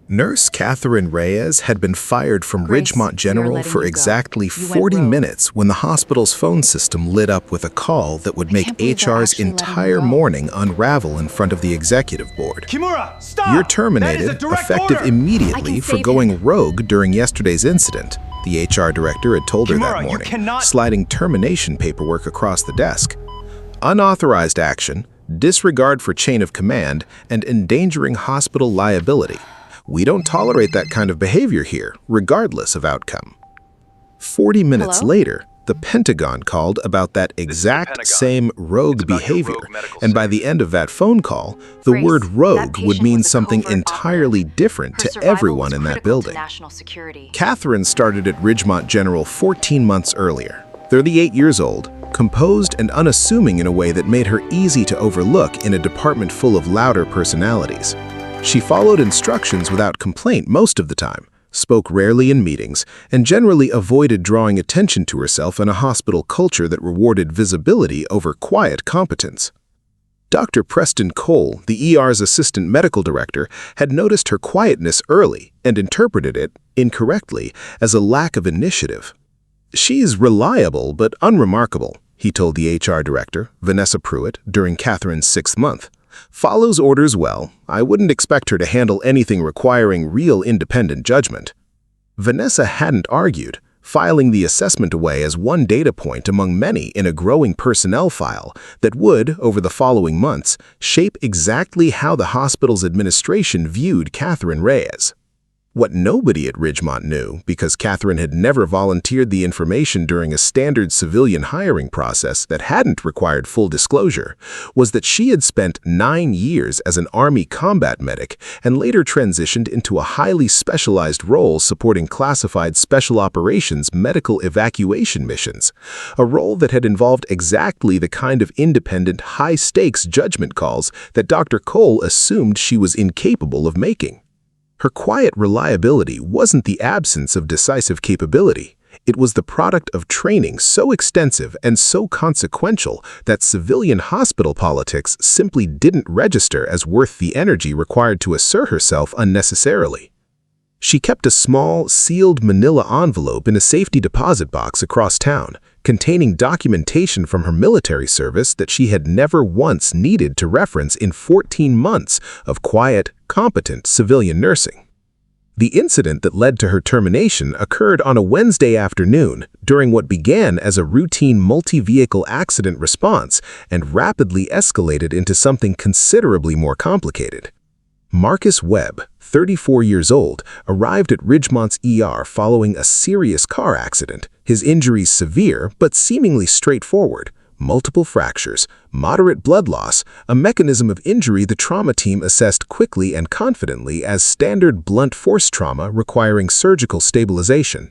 Nurse Catherine Reyes had been fired from Grace, Ridgemont General for you go. exactly You went 40 rogue. minutes when the hospital's phone system lit up with a call that would make can't believe they're HR's actually letting you entire go. morning unravel in front of the executive board. Kimura, stop! You're That is terminated, a direct effective order. I immediately can for save going rogue during yesterday's incident, the HR director had told her Kimura, that you morning, cannot- sliding termination paperwork across the desk. Unauthorized action, disregard for chain of command, and endangering hospital liability. We don't tolerate that kind of behavior here, regardless of outcome. 40 minutes Hello? later, the Pentagon called about that exact Pentagon. same rogue It's about your behavior, rogue medical and by service. the end of that phone call, the Grace, word that rogue would patient mean was a something covert entirely operative. different Her to survival everyone was in that critical to building. national security. Catherine started at Ridgemont General 14 months earlier, 38 years old, composed and unassuming in a way that made her easy to overlook in a department full of louder personalities. She followed instructions without complaint most of the time, spoke rarely in meetings, and generally avoided drawing attention to herself in a hospital culture that rewarded visibility over quiet competence. Dr. Preston Cole, the ER's assistant medical director, had noticed her quietness early and interpreted it, incorrectly, as a lack of initiative. "She's reliable but unremarkable," he told the HR director, Vanessa Pruitt, during Catherine's 6th month. "Follows orders well. I wouldn't expect her to handle anything requiring real independent judgment." Vanessa hadn't argued, filing the assessment away as one data point among many in a growing personnel file that would, over the following months, shape exactly how the hospital's administration viewed Catherine Reyes. What nobody at Ridgemont knew, because Catherine had never volunteered the information during a standard civilian hiring process that hadn't required full disclosure, was that she had spent 9 years as an Army combat medic and later transitioned into a highly specialized role supporting classified special operations medical evacuation missions, a role that had involved exactly the kind of independent, high-stakes judgment calls that Dr. Cole assumed she was incapable of making. Her quiet reliability wasn't the absence of decisive capability. It was the product of training so extensive and so consequential that civilian hospital politics simply didn't register as worth the energy required to assert herself unnecessarily. She kept a small, sealed manila envelope in a safety deposit box across town, containing documentation from her military service that she had never once needed to reference in 14 months of quiet, competent civilian nursing. The incident that led to her termination occurred on a Wednesday afternoon during what began as a routine multi-vehicle accident response and rapidly escalated into something considerably more complicated. Marcus Webb, 34 years old, arrived at Ridgemont's ER following a serious car accident, his injuries severe but seemingly straightforward. Multiple fractures, moderate blood loss, a mechanism of injury the trauma team assessed quickly and confidently as standard blunt force trauma requiring surgical stabilization.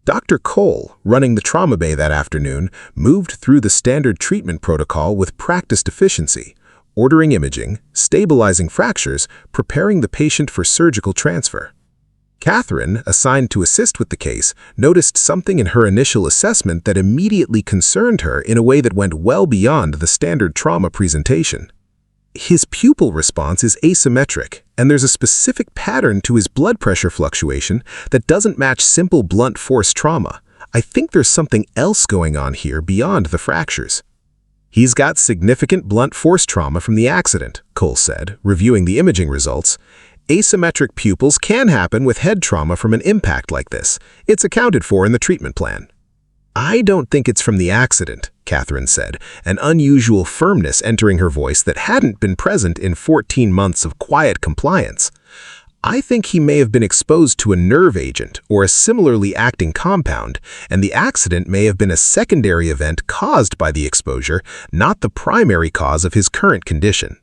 Dr. Cole, running the trauma bay that afternoon, moved through the standard treatment protocol with practiced efficiency, ordering imaging, stabilizing fractures, preparing the patient for surgical transfer. Catherine, assigned to assist with the case, noticed something in her initial assessment that immediately concerned her in a way that went well beyond the standard trauma presentation. His pupil response is asymmetric, and there's a specific pattern to his blood pressure fluctuation that doesn't match simple blunt force trauma. I think there's something else going on here beyond the fractures. "He's got significant blunt force trauma from the accident," Cole said, reviewing the imaging results. "Asymmetric pupils can happen with head trauma from an impact like this. It's accounted for in the treatment plan." "I don't think it's from the accident," Catherine said, an unusual firmness entering her voice that hadn't been present in 14 months of quiet compliance. "I think he may have been exposed to a nerve agent or a similarly acting compound, and the accident may have been a secondary event caused by the exposure, not the primary cause of his current condition."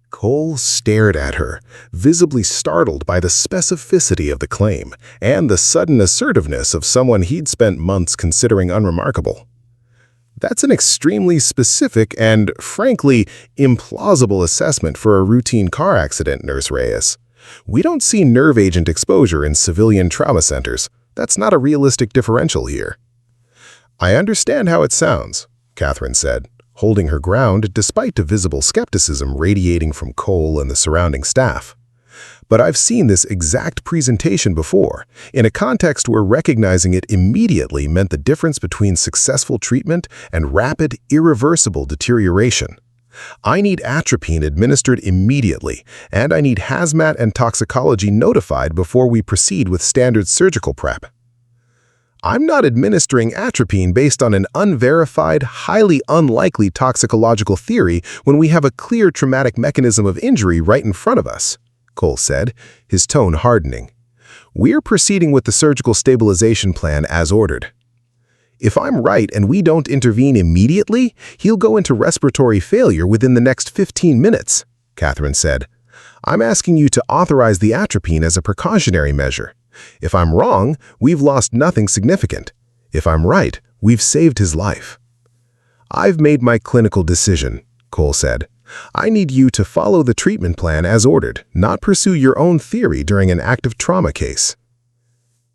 Cole stared at her, visibly startled by the specificity of the claim and the sudden assertiveness of someone he'd spent months considering unremarkable. "That's an extremely specific and, frankly, implausible assessment for a routine car accident, Nurse Reyes. We don't see nerve agent exposure in civilian trauma centers. That's not a realistic differential here." "I understand how it sounds," Catherine said, holding her ground despite the visible skepticism radiating from Cole and the surrounding staff. But I've seen this exact presentation before, in a context where recognizing it immediately meant the difference between successful treatment and rapid, irreversible deterioration. I need atropine administered immediately, and I need hazmat and toxicology notified before we proceed with standard surgical prep. I'm not administering atropine based on an unverified, highly unlikely toxicological theory when we have a clear traumatic mechanism of injury right in front of us, Cole said, his tone hardening. We're proceeding with the surgical stabilization plan as ordered. If I'm right and we don't intervene immediately, he'll go into respiratory failure within the next 15 minutes, Catherine said. I'm asking you to authorize the atropine as a precautionary measure. If I'm wrong, we've lost nothing significant. If I'm right, we've saved his life. I've made my clinical decision, Cole said. I need you to follow the treatment plan as ordered, not pursue your own theory during an active trauma case.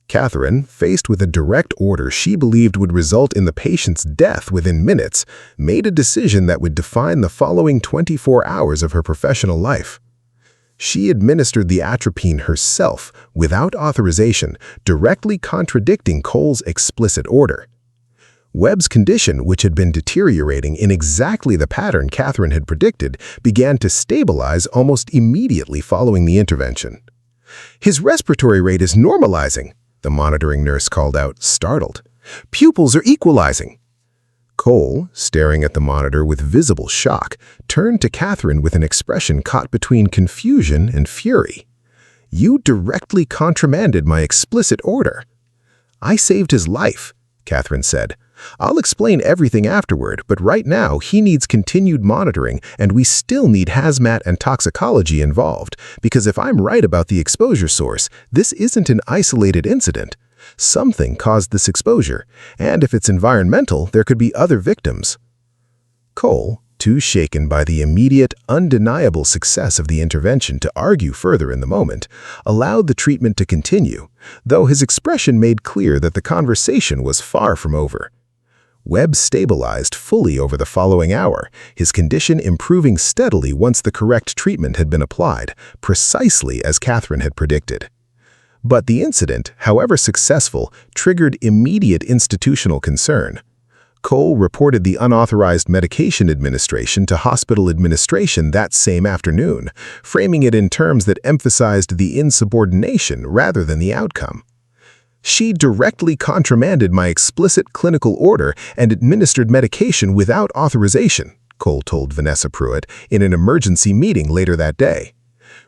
Catherine, faced with a direct order she believed would result in the patient's death within minutes, made a decision that would define the following 24 hours of her professional life. She administered the atropine herself, without authorization, directly contradicting Cole's explicit order. Webb's condition, which had been deteriorating in exactly the pattern Catherine had predicted, began to stabilize almost immediately following the intervention. His respiratory rate is normalizing, the monitoring nurse called out, startled. Pupils are equalizing. Cole, staring at the monitor with visible shock, turned to Catherine with an expression caught between confusion and fury. You directly contramanded my explicit order. I saved his life, Catherine said. I'll explain everything afterward, but right now he needs continued monitoring and we still need hazmat and toxicology involved, because if I'm right about the exposure source, this isn't an isolated incident. Something caused this exposure, and if it's environmental, there could be other victims. Cole, too shaken by the immediate, undeniable success of the intervention to argue further in the moment, allowed the treatment to continue, though his expression made clear that the conversation was far from over. Webb stabilized fully over the following hour, his condition improving steadily once the correct treatment had been applied, precisely as Catherine had predicted. But the incident, however successful, triggered immediate institutional concern. Cole reported the unauthorized medication administration to hospital administration that same afternoon, framing it in terms that emphasized the insubordination rather than the outcome. She directly contramanded my explicit clinical order and administered medication without authorization, Cole told Vanessa Pruitt in an emergency meeting later that day.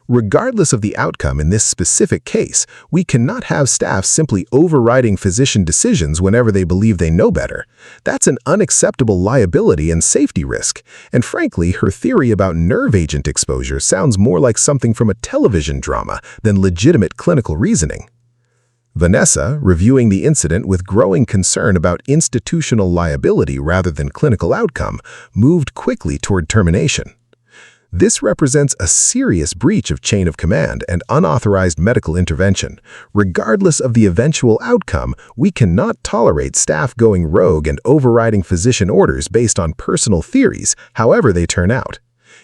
Regardless of the outcome in this specific case, we cannot have staff simply overriding physician decisions whenever they believe they know better. That's an unacceptable liability and safety risk, and frankly, her theory about nerve agent exposure sounds more like something from a television drama than legitimate clinical reasoning. Vanessa, reviewing the incident with growing concern about institutional liability rather than clinical outcome, moved quickly toward termination. This represents a serious breach of chain of command and unauthorized medical intervention. Regardless of the eventual outcome, we cannot tolerate staff going rogue and overriding physician orders based on personal theories, however they turn out.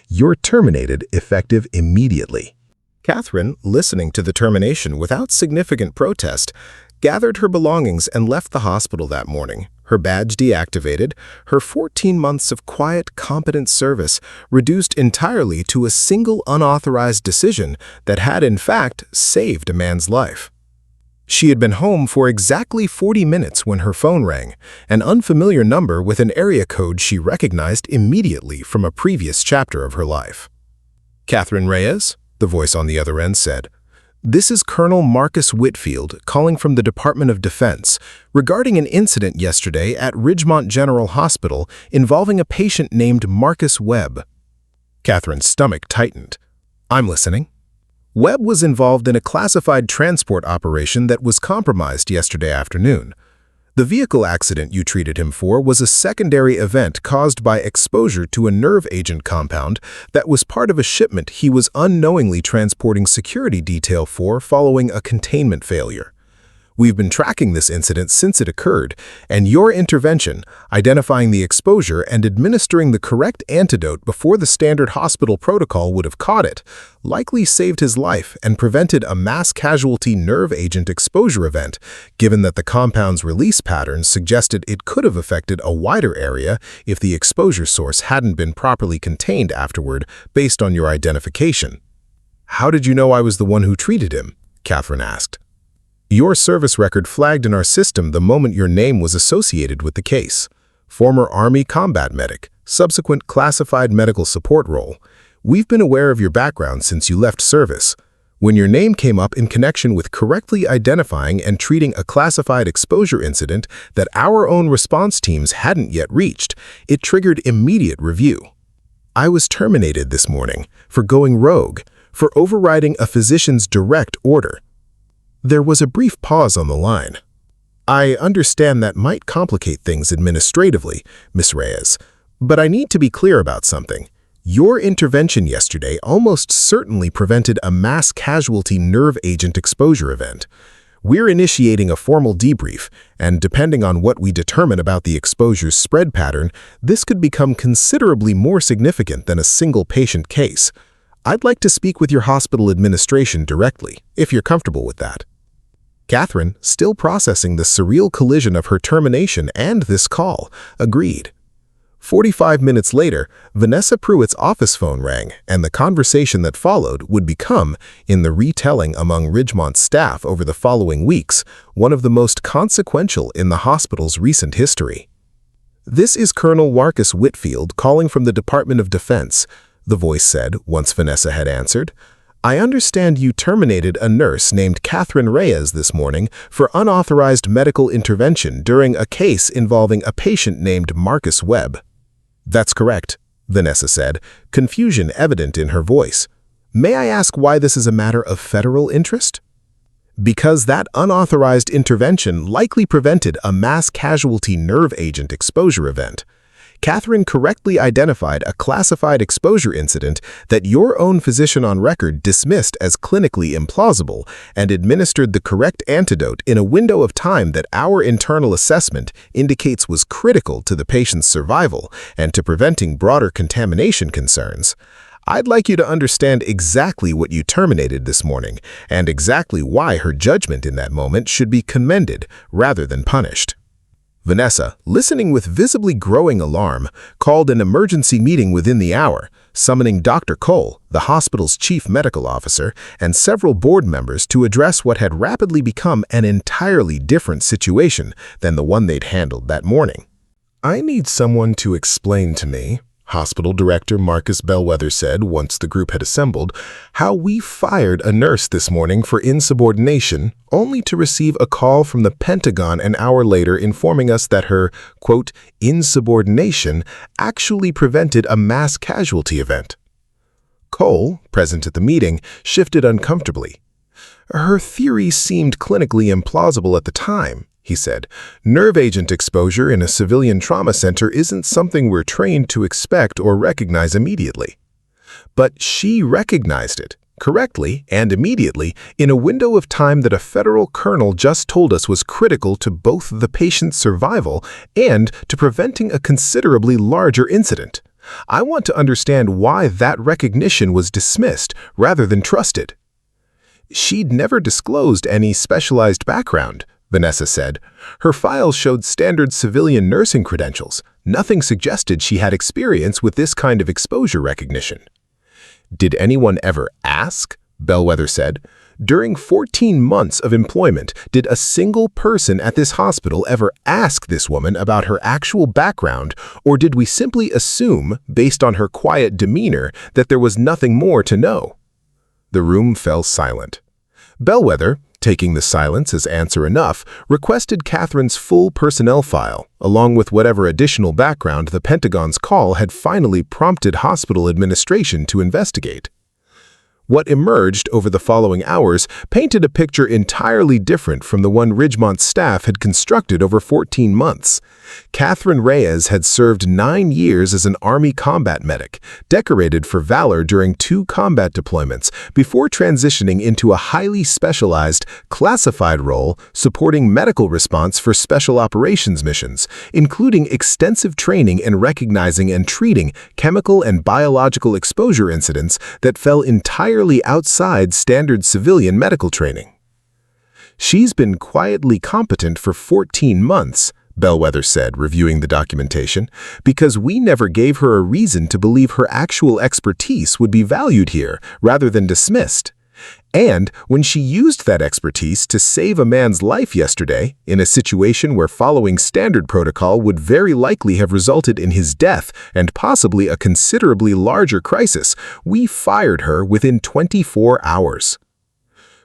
You're terminated effective immediately. Catherine, listening to the termination without significant protest, gathered her belongings and left the hospital that morning, her badge deactivated, her 14 months of quiet, competent service reduced entirely to a single unauthorized decision that had, in fact, saved a man's life. She had been home for exactly 40 minutes when her phone rang, an unfamiliar number with an area code she recognized immediately from a previous chapter of her life. Catherine Reyes? The voice on the other end said. This is Colonel Marcus Whitfield calling from the Department of Defense regarding an incident yesterday at Ridgemont General Hospital involving a patient named Marcus Webb. Catherine's stomach tightened. I'm listening. Webb was involved in a classified transport operation that was compromised yesterday afternoon. The vehicle accident you treated him for was a secondary event caused by exposure to a nerve agent compound that was part of a shipment he was unknowingly transporting security detail for following a containment failure. We've been tracking this incident since it occurred, and your intervention, identifying the exposure and administering the correct antidote before the standard hospital protocol would have caught it, likely saved his life and prevented a mass casualty nerve agent exposure event, given that the compound's release patterns suggested it could have affected a wider area if the exposure source hadn't been properly contained afterward based on your identification. "How did you know I was the one who treated him?" Catherine asked. "Your service record flagged in our system the moment your name was associated with the case. Former Army combat medic, subsequent classified medical support role. We've been aware of your background since you left service. When your name came up in connection with correctly identifying and treating a classified exposure incident that our own response teams hadn't yet reached, it triggered immediate review. I was terminated this morning for going rogue, for overriding a physician's direct order." There was a brief pause on the line. "I understand that might complicate things administratively, Ms. Reyes, but I need to be clear about something. Your intervention yesterday almost certainly prevented a mass casualty nerve agent exposure event. We're initiating a formal debrief, and depending on what we determine about the exposure's spread pattern, this could become considerably more significant than a single patient case. I'd like to speak with your hospital administration directly, if you're comfortable with that." Catherine, still processing the surreal collision of her termination and this call, agreed. 45 minutes later, Vanessa Pruitt's office phone rang, and the conversation that followed would become, in the retelling among Ridgemont's staff over the following weeks, one of the most consequential in the hospital's recent history. "This is Colonel Marcus Whitfield calling from the Department of Defense," the voice said once Vanessa had answered. "I understand you terminated a nurse named Catherine Reyes this morning for unauthorized medical intervention during a case involving a patient named Marcus Webb." "That's correct," Vanessa said, confusion evident in her voice. "May I ask why this is a matter of federal interest?" "Because that unauthorized intervention likely prevented a mass casualty nerve agent exposure event. Catherine correctly identified a classified exposure incident that your own physician on record dismissed as clinically implausible and administered the correct antidote in a window of time that our internal assessment indicates was critical to the patient's survival and to preventing broader contamination concerns. I'd like you to understand exactly what you terminated this morning and exactly why her judgment in that moment should be commended rather than punished." Vanessa, listening with visibly growing alarm, called an emergency meeting within the hour, summoning Dr. Cole, the hospital's chief medical officer, and several board members to address what had rapidly become an entirely different situation than the one they'd handled that morning. "I need someone to explain to me," Hospital Director Marcus Bellwether said once the group had assembled, "how we fired a nurse this morning for insubordination, only to receive a call from the Pentagon an hour later informing us that her, quote, insubordination actually prevented a mass casualty event." Cole, present at the meeting, shifted uncomfortably. "Her theory seemed clinically implausible at the time," he said. "Nerve agent exposure in a civilian trauma center isn't something we're trained to expect or recognize immediately." But she recognized it, correctly and immediately, in a window of time that a federal colonel just told us was critical to both the patient's survival and to preventing a considerably larger incident. I want to understand why that recognition was dismissed rather than trusted. "She'd never disclosed any specialized background," Vanessa said. "Her files showed standard civilian nursing credentials. Nothing suggested she had experience with this kind of exposure recognition." "Did anyone ever ask?" Bellwether said. "During 14 months of employment, did a single person at this hospital ever ask this woman about her actual background, or did we simply assume, based on her quiet demeanor, that there was nothing more to know?" The room fell silent. Bellwether, taking the silence as answer enough, requested Catherine's full personnel file, along with whatever additional background the Pentagon's call had finally prompted hospital administration to investigate. What emerged over the following hours painted a picture entirely different from the one Ridgemont's staff had constructed over 14 months. Catherine Reyes had served 9 years as an Army combat medic, decorated for valor during 2 combat deployments, before transitioning into a highly specialized, classified role supporting medical response for special operations missions, including extensive training in recognizing and treating chemical and biological exposure incidents that fell entirely outside standard civilian medical training. "She's been quietly competent for 14 months, Bellwether said, reviewing the documentation, because we never gave her a reason to believe her actual expertise would be valued here rather than dismissed. And when she used that expertise to save a man's life yesterday, in a situation where following standard protocol would very likely have resulted in his death and possibly a considerably larger crisis, we fired her within 24 hours.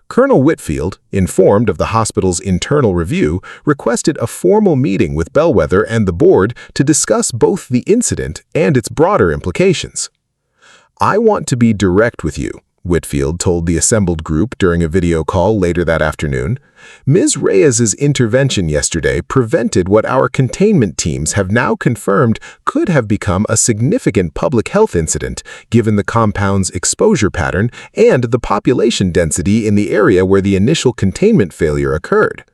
Colonel Whitfield, informed of the hospital's internal review, requested a formal meeting with Bellwether and the board to discuss both the incident and its broader implications. "I want to be direct with you," Whitfield told the assembled group during a video call later that afternoon. "Ms. Reyes's intervention yesterday prevented what our containment teams have now confirmed could have become a significant public health incident, given the compound's exposure pattern and the population density in the area where the initial containment failure occurred.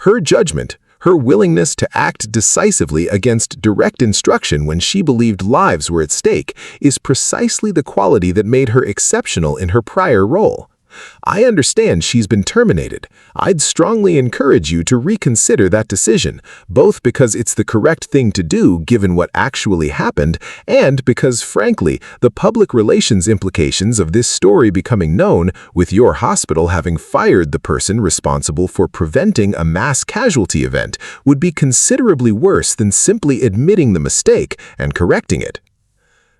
Her judgment, her willingness to act decisively against direct instruction when she believed lives were at stake, is precisely the quality that made her exceptional in her prior role. I understand she's been terminated. I'd strongly encourage you to reconsider that decision, both because it's the correct thing to do given what actually happened, and because, frankly, the public relations implications of this story becoming known, with your hospital having fired the person responsible for preventing a mass casualty event, would be considerably worse than simply admitting the mistake and correcting it."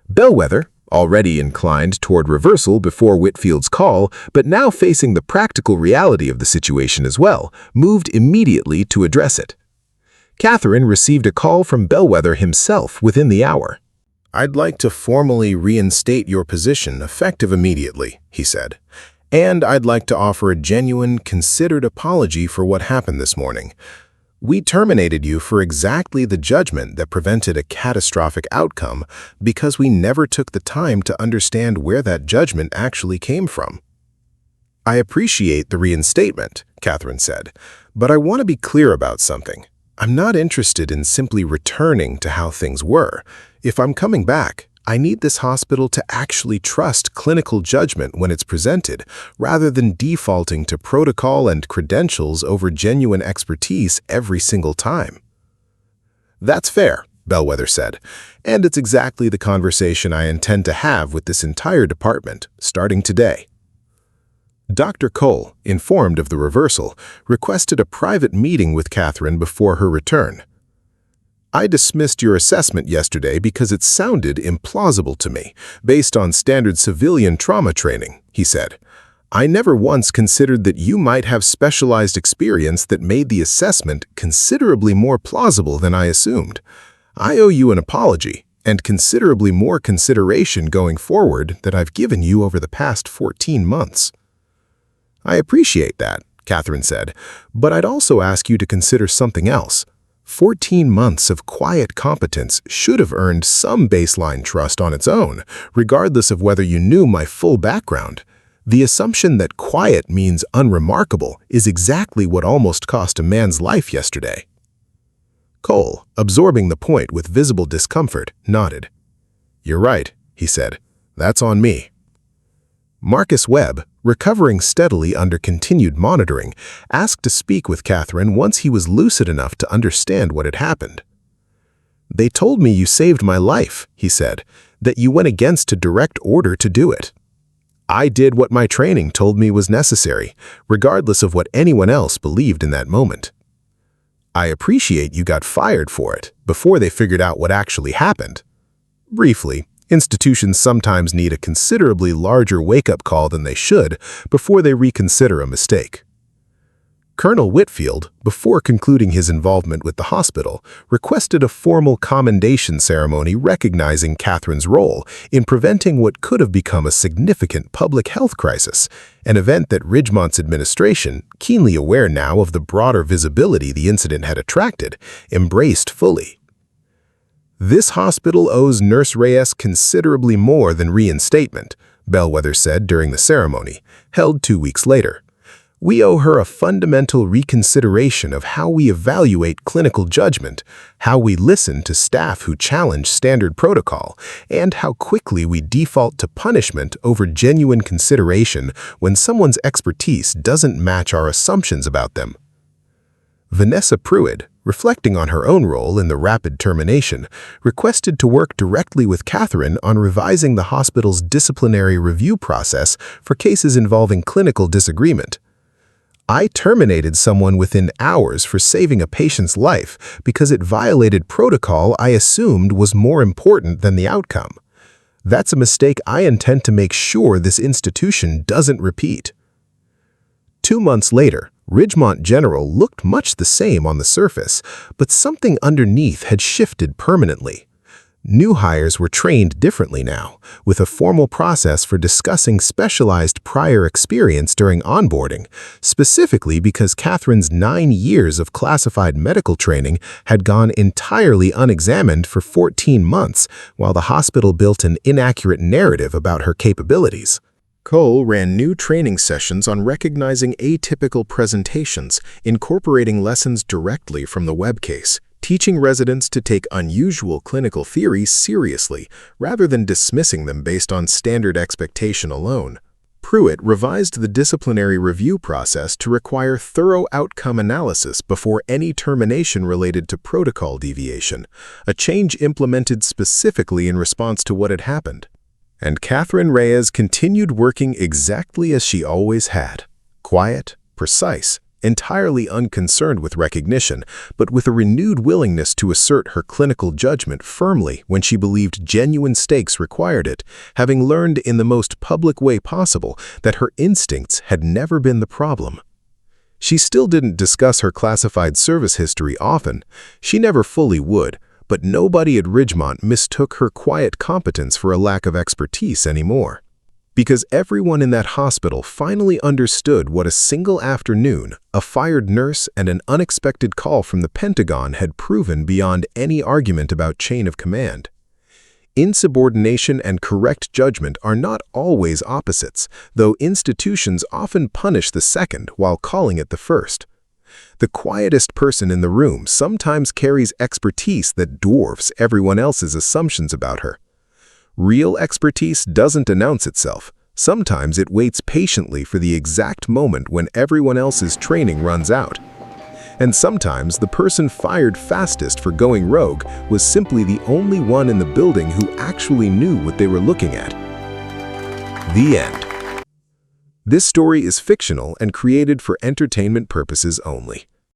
Bellwether, already inclined toward reversal before Whitfield's call, but now facing the practical reality of the situation as well, moved immediately to address it. Catherine received a call from Bellwether himself within the hour. "I'd like to formally reinstate your position effective immediately," he said. "And I'd like to offer a genuine, considered apology for what happened this morning. We terminated you for exactly the judgment that prevented a catastrophic outcome because we never took the time to understand where that judgment actually came from." "I appreciate the reinstatement," Catherine said, "but I want to be clear about something. I'm not interested in simply returning to how things were. If I'm coming back, I need this hospital to actually trust clinical judgment when it's presented, rather than defaulting to protocol and credentials over genuine expertise every single time." "That's fair," Bellwether said, "and it's exactly the conversation I intend to have with this entire department, starting today." Dr. Cole, informed of the reversal, requested a private meeting with Catherine before her return. "I dismissed your assessment yesterday because it sounded implausible to me, based on standard civilian trauma training," he said. "I never once considered that you might have specialized experience that made the assessment considerably more plausible than I assumed. I owe you an apology, and considerably more consideration going forward that I've given you over the past 14 months. "I appreciate that," Catherine said, "but I'd also ask you to consider something else. 14 months of quiet competence should have earned some baseline trust on its own, regardless of whether you knew my full background. The assumption that quiet means unremarkable is exactly what almost cost a man's life yesterday." Cole, absorbing the point with visible discomfort, nodded. "You're right," he said. "That's on me." Marcus Webb, recovering steadily under continued monitoring, asked to speak with Catherine once he was lucid enough to understand what had happened. "They told me you saved my life," he said, "that you went against a direct order to do it. I did what my training told me was necessary, regardless of what anyone else believed in that moment. I appreciate you got fired for it before they figured out what actually happened. Briefly, institutions sometimes need a considerably larger wake-up call than they should before they reconsider a mistake." Colonel Whitfield, before concluding his involvement with the hospital, requested a formal commendation ceremony recognizing Catherine's role in preventing what could have become a significant public health crisis, an event that Ridgemont's administration, keenly aware now of the broader visibility the incident had attracted, embraced fully. "This hospital owes Nurse Reyes considerably more than reinstatement," Bellwether said during the ceremony, held 2 weeks later. "We owe her a fundamental reconsideration of how we evaluate clinical judgment, how we listen to staff who challenge standard protocol, and how quickly we default to punishment over genuine consideration when someone's expertise doesn't match our assumptions about them." Vanessa Pruitt, reflecting on her own role in the rapid termination, requested to work directly with Catherine on revising the hospital's disciplinary review process for cases involving clinical disagreement. "I terminated someone within hours for saving a patient's life because it violated protocol I assumed was more important than the outcome. That's a mistake I intend to make sure this institution doesn't repeat." 2 months later, Ridgemont General looked much the same on the surface, but something underneath had shifted permanently. New hires were trained differently now, with a formal process for discussing specialized prior experience during onboarding, specifically because Catherine's 9 years of classified medical training had gone entirely unexamined for 14 months, while the hospital built an inaccurate narrative about her capabilities. Cole ran new training sessions on recognizing atypical presentations, incorporating lessons directly from the web case, teaching residents to take unusual clinical theories seriously rather than dismissing them based on standard expectation alone. Pruitt revised the disciplinary review process to require thorough outcome analysis before any termination related to protocol deviation, a change implemented specifically in response to what had happened. And Catherine Reyes continued working exactly as she always had, quiet, precise, entirely unconcerned with recognition, but with a renewed willingness to assert her clinical judgment firmly when she believed genuine stakes required it, having learned in the most public way possible that her instincts had never been the problem. She still didn't discuss her classified service history often. She never fully would, but nobody at Ridgemont mistook her quiet competence for a lack of expertise anymore. Because everyone in that hospital finally understood what a single afternoon, a fired nurse, and an unexpected call from the Pentagon had proven beyond any argument about chain of command. Insubordination and correct judgment are not always opposites, though institutions often punish the second while calling it the first. The quietest person in the room sometimes carries expertise that dwarfs everyone else's assumptions about her. Real expertise doesn't announce itself. Sometimes it waits patiently for the exact moment when everyone else's training runs out. And sometimes the person fired fastest for going rogue was simply the only one in the building who actually knew what they were looking at. The end. This story is fictional and created for entertainment purposes only.